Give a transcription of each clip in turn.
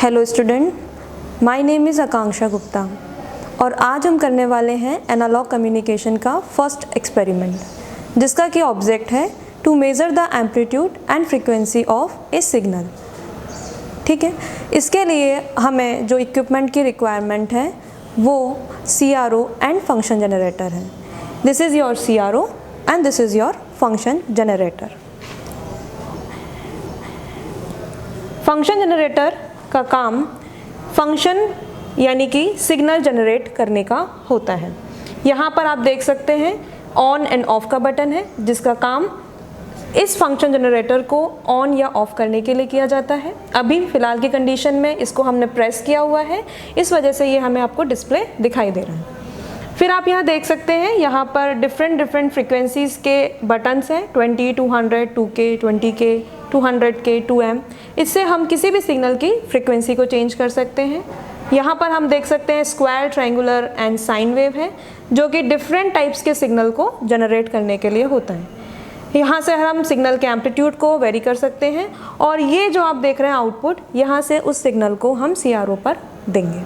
Hello student, my name is Akanksha Gupta और आज हम करने वाले हैं एनालॉग कम्युनिकेशन का फर्स्ट एक्सपेरिमेंट, जिसका कि ऑब्जेक्ट है to measure the amplitude and frequency of a signal. ठीक है, इसके लिए हमें जो इक्विपमेंट की रिक्वायरमेंट है वो CRO एंड फंक्शन जनरेटर है। This is your CRO and this is your function generator. Function generator का काम फंक्शन यानी कि सिग्नल जनरेट करने का होता है। यहाँ पर आप देख सकते हैं ऑन एंड ऑफ का बटन है, जिसका काम इस फंक्शन जनरेटर को ऑन या ऑफ करने के लिए किया जाता है। अभी फ़िलहाल की कंडीशन में इसको हमने प्रेस किया हुआ है, इस वजह से ये हमें आपको डिस्प्ले दिखाई दे रहा है। फिर आप यहाँ देख सकते हैं, यहाँ पर डिफरेंट फ्रीक्वेंसीज़ के बटन्स हैं, 20, 200, 2K, 20K, 200K, 2M। इससे हम किसी भी सिग्नल की फ्रीक्वेंसी को चेंज कर सकते हैं। यहाँ पर हम देख सकते हैं square, triangular and sine wave है, जो कि डिफरेंट टाइप्स के सिग्नल को जनरेट करने के लिए होता है। यहाँ से हम सिग्नल के एम्पलीट्यूड को वेरी कर सकते हैं और ये जो आप देख रहे हैं आउटपुट, यहाँ से उस सिग्नल को हम CRO पर देंगे।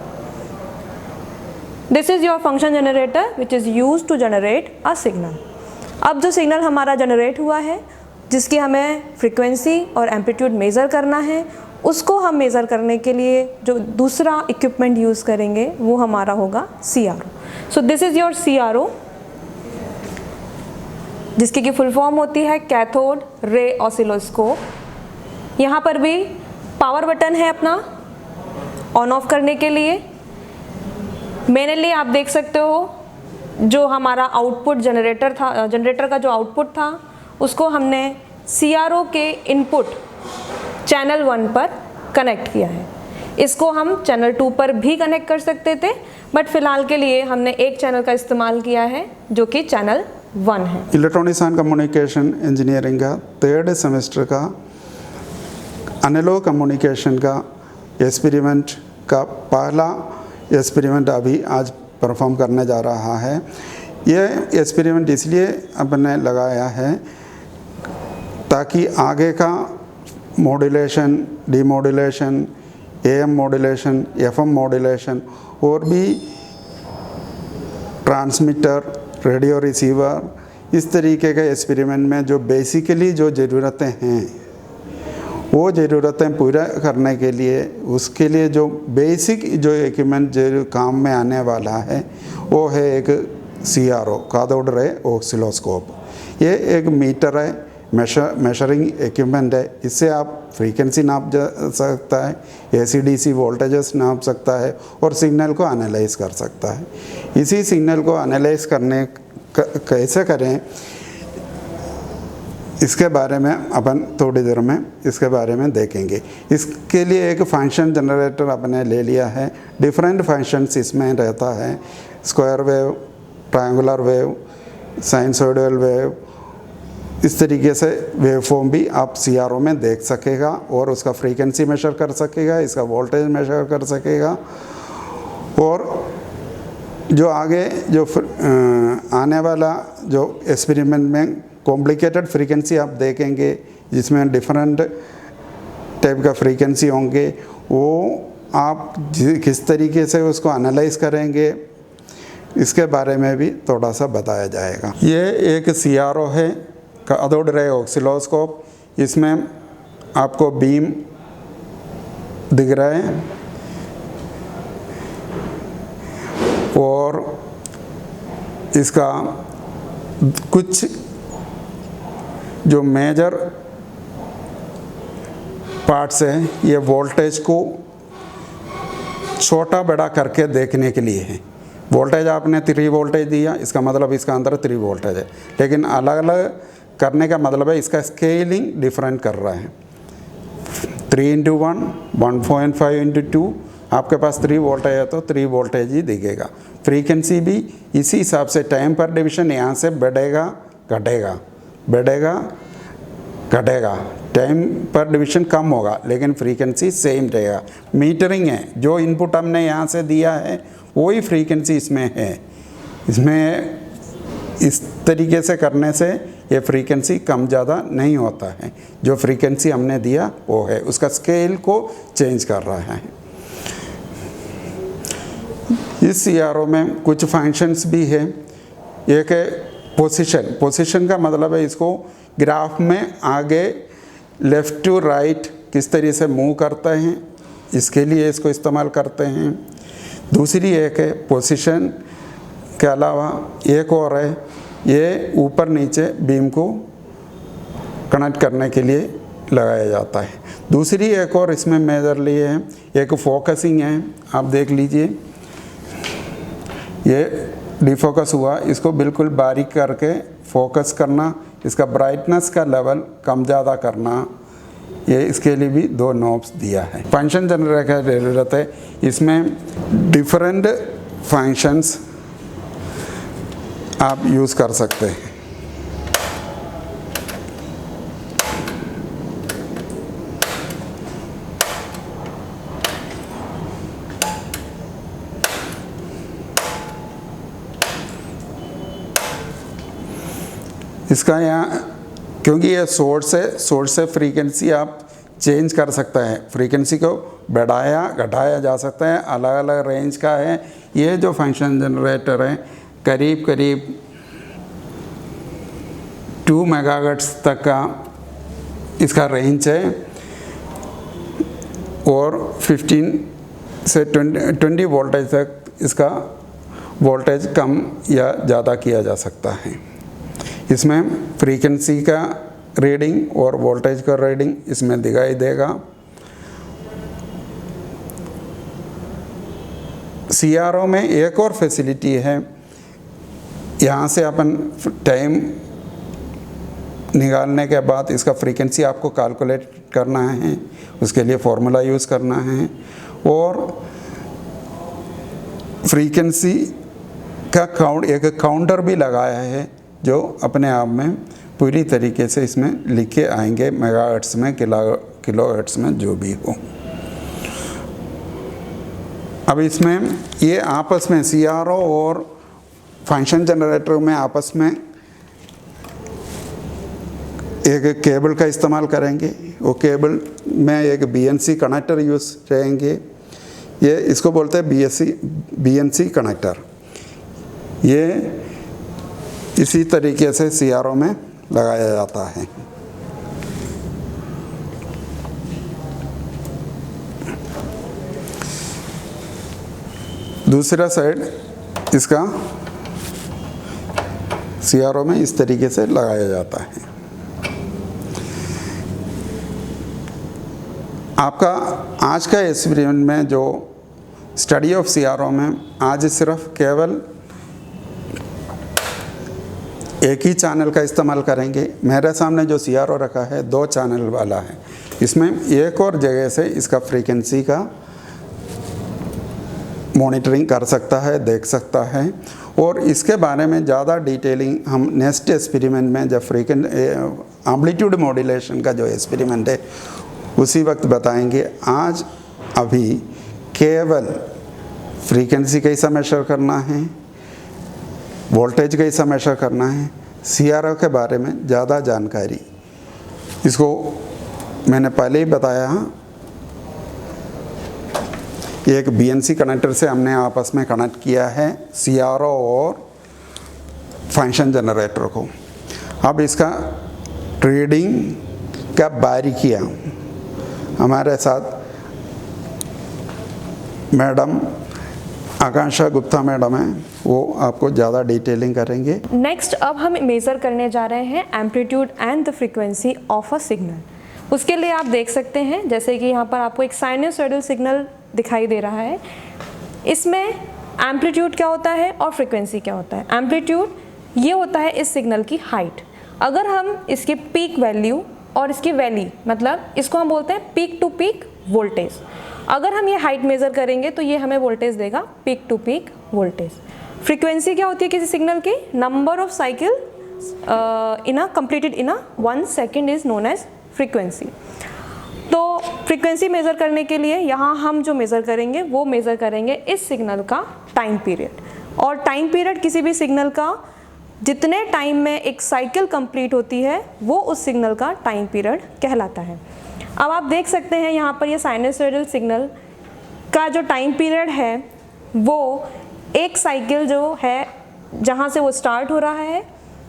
This is your function generator which is use to generate a signal. अब जो सिग्नल हमारा जनरेट हुआ है, जिसकी हमें फ्रीक्वेंसी और एम्पलीट्यूड मेज़र करना है, उसको हम मेज़र करने के लिए जो दूसरा इक्विपमेंट यूज़ करेंगे वो हमारा होगा CRO। So this is your CRO, जिसकी की फुल फॉर्म होती है कैथोड रे ऑसिलोस्कोप। यहाँ पर भी पावर बटन है अपना ऑन ऑफ करने के लिए। मेनली आप देख सकते हो जो हमारा आउटपुट जनरेटर था, जनरेटर का जो आउटपुट था उसको हमने CRO के इनपुट चैनल 1 पर कनेक्ट किया है। इसको हम चैनल 2 पर भी कनेक्ट कर सकते थे, बट फिलहाल के लिए हमने एक चैनल का इस्तेमाल किया है जो कि चैनल 1 है। इलेक्ट्रॉनिक्स एंड कम्युनिकेशन इंजीनियरिंग का 3rd सेमेस्टर का एनालॉग कम्युनिकेशन का एक्सपेरिमेंट का पहला एक्सपेरिमेंट अभी आज परफॉर्म करने जा रहा है। ये एक्सपेरिमेंट इसलिए अपने लगाया है ताकि आगे का modulation, demodulation, AM modulation, FM modulation और भी ट्रांसमीटर, रेडियो रिसीवर, इस तरीके के एक्सपेरिमेंट में जो बेसिकली जो ज़रूरतें हैं वो ज़रूरतें पूरा करने के लिए, उसके लिए जो बेसिक जो इक्विपमेंट जो काम में आने वाला है वो है एक CRO, कैथोड रे ऑसिलोस्कोप। ये एक मीटर है, मेजरिंग इक्विपमेंट है। इससे आप फ्रीक्वेंसी नाप सकता है, AC/DC वोल्टेजेस नाप सकता है और सिग्नल को एनालाइज कर सकता है। इसी सिग्नल को एनालाइज करने कैसे करें, इसके बारे में अपन थोड़ी देर में इसके बारे में देखेंगे। इसके लिए एक फंक्शन जनरेटर अपने ले लिया है। डिफरेंट फंक्शंस इसमें रहता है, square wave, triangular wave, sinusoidal wave, इस तरीके से वेव फॉर्म भी आप CRO में देख सकेगा और उसका फ्रीक्वेंसी मेजर कर सकेगा, इसका वोल्टेज मेजर कर सकेगा। और जो आगे जो आने वाला जो एक्सपेरिमेंट में कॉम्प्लिकेटेड फ्रीक्वेंसी आप देखेंगे, जिसमें डिफरेंट टाइप का फ्रीक्वेंसी होंगे, वो आप किस तरीके से उसको एनालाइज करेंगे, इसके बारे में भी थोड़ा सा बताया जाएगा। ये एक CRO है, कैथोड रे ऑसिलोस्कोप। इसमें आपको बीम दिख रहा है और इसका कुछ जो मेजर पार्ट्स हैं, ये वोल्टेज को छोटा बड़ा करके देखने के लिए है। वोल्टेज आपने 3 वोल्टेज दिया, इसका मतलब इसका अंदर 3 वोल्टेज है, लेकिन अलग अलग करने का मतलब है इसका स्केलिंग डिफरेंट कर रहा है। 3 × 1, 1.5 × 2, आपके पास 3 वोल्टेज है तो 3 वोल्टेज ही दिखेगा। फ्रीक्वेंसी भी इसी हिसाब से टाइम पर डिवीजन यहाँ से बढ़ेगा घटेगा, बढ़ेगा घटेगा, टाइम पर डिवीजन कम होगा लेकिन फ्रीक्वेंसी सेम रहेगा। मीटरिंग है, जो इनपुट हमने यहाँ से दिया है वही फ्रीक्वेंसी इसमें है। इसमें इस तरीके से करने से ये फ्रीक्वेंसी कम ज़्यादा नहीं होता है, जो फ्रीक्वेंसी हमने दिया वो है, उसका स्केल को चेंज कर रहा है। इस CRO में कुछ फंक्शंस भी है। एक है पोजीशन का मतलब है इसको ग्राफ में आगे लेफ़्ट टू राइट किस तरीके से मूव करते हैं, इसके लिए इसको इस्तेमाल करते हैं। दूसरी एक है पोजीशन के अलावा एक और है, ये ऊपर नीचे बीम को कनेक्ट करने के लिए लगाया जाता है। दूसरी एक और इसमें मेजर लिए है, एक फोकसिंग है। आप देख लीजिए, ये डिफोकस हुआ, इसको बिल्कुल बारीक करके फोकस करना, इसका ब्राइटनेस का लेवल कम ज़्यादा करना, ये इसके लिए भी 2 नॉब्स दिया है। फंक्शन जनरेटर की ज़रूरत है, इसमें डिफरेंट फंक्शंस आप यूज़ कर सकते हैं। इसका यहाँ क्योंकि ये सोर्स से फ्रीक्वेंसी आप चेंज कर सकते हैं, फ्रीक्वेंसी को बढ़ाया घटाया जा सकता है, अलग अलग रेंज का है। ये जो फंक्शन जनरेटर है करीब 2 मेगाहर्ट्ज़ तक का इसका रेंज है और 15 से 20 वोल्टेज तक इसका वोल्टेज कम या ज़्यादा किया जा सकता है। इसमें फ्रीक्वेंसी का रीडिंग और वोल्टेज का रीडिंग इसमें दिखाई देगा। CRO में एक और फैसिलिटी है, यहाँ से अपन टाइम निकालने के बाद इसका फ्रीक्वेंसी आपको कैलकुलेट करना है, उसके लिए फॉर्मूला यूज़ करना है और फ्रीक्वेंसी का एक काउंटर भी लगाया है जो अपने आप में पूरी तरीके से इसमें लिखे आएंगे, मेगाहर्ट्ज़ में, किलोहर्ट्ज़ में, जो भी हो। अब इसमें ये आपस में CRO और फंक्शन जनरेटर में आपस में एक केबल का इस्तेमाल करेंगे। वो केबल में एक BNC कनेक्टर यूज़ रहेंगे, ये इसको बोलते हैं BNC कनेक्टर। ये इसी तरीके से CRO में लगाया जाता है। दूसरा साइड इसका CRO में इस तरीके से लगाया जाता है। आपका आज का एक्सपेरिमेंट में जो स्टडी ऑफ CRO में आज सिर्फ केवल एक ही चैनल का इस्तेमाल करेंगे। मेरे सामने जो CRO रखा है 2 चैनल वाला है, इसमें एक और जगह से इसका फ्रीक्वेंसी का मॉनिटरिंग कर सकता है, देख सकता है और इसके बारे में ज़्यादा डिटेलिंग हम नेक्स्ट एक्सपेरिमेंट में जब एम्पलीट्यूड मॉड्यूलेशन का जो एक्सपेरिमेंट है उसी वक्त बताएंगे। आज अभी केवल फ्रीक्वेंसी कैसा मेजर करना है, वोल्टेज कैसा मेजर करना है, CRO के बारे में ज़्यादा जानकारी इसको मैंने पहले ही बताया। एक BNC कनेक्टर से हमने आपस में कनेक्ट किया है CRO और फंक्शन जनरेटर को। अब इसका रीडिंग का बारीकियाँ हमारे साथ मैडम आकांक्षा गुप्ता मैडम है, वो आपको ज़्यादा डिटेलिंग करेंगे। नेक्स्ट अब हम मेज़र करने जा रहे हैं amplitude and the frequency of a signal. उसके लिए आप देख सकते हैं जैसे कि यहाँ पर आपको एक साइनसॉइडल सिग्नल दिखाई दे रहा है। इसमें एम्पलीट्यूड क्या होता है और फ्रीक्वेंसी क्या होता है। एम्पलीट्यूड ये होता है इस सिग्नल की हाइट। अगर हम इसके पीक वैल्यू और इसकी वैली, मतलब इसको हम बोलते हैं पीक टू पीक वोल्टेज, अगर हम ये हाइट मेज़र करेंगे तो ये हमें वोल्टेज देगा, peak to peak voltage. Frequency क्या होती है किसी सिग्नल की, number of cycle in a completed in a 1 second is known as frequency. तो फ्रीक्वेंसी मेज़र करने के लिए यहाँ हम जो मेज़र करेंगे वो मेज़र करेंगे इस सिग्नल का टाइम पीरियड। और टाइम पीरियड किसी भी सिग्नल का जितने टाइम में एक साइकिल कंप्लीट होती है वो उस सिग्नल का टाइम पीरियड कहलाता है। अब आप देख सकते हैं यहाँ पर ये साइनसॉइडल सिग्नल का जो टाइम पीरियड है वो एक साइकिल जो है जहाँ से वो स्टार्ट हो रहा है,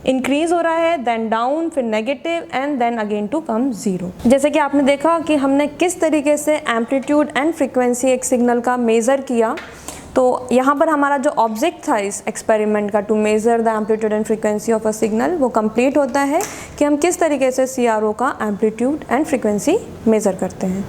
इंक्रीज हो रहा है, देन डाउन, फिर negative and then again to come zero. जैसे कि आपने देखा कि हमने किस तरीके से एम्पलीट्यूड एंड फ्रीक्वेंसी एक सिग्नल का मेज़र किया। तो यहाँ पर हमारा जो ऑब्जेक्ट था इस एक्सपेरिमेंट का, to measure the amplitude and frequency of a signal, वो कंप्लीट होता है कि हम किस तरीके से CRO का एम्पलीट्यूड एंड फ्रीक्वेंसी मेज़र करते हैं।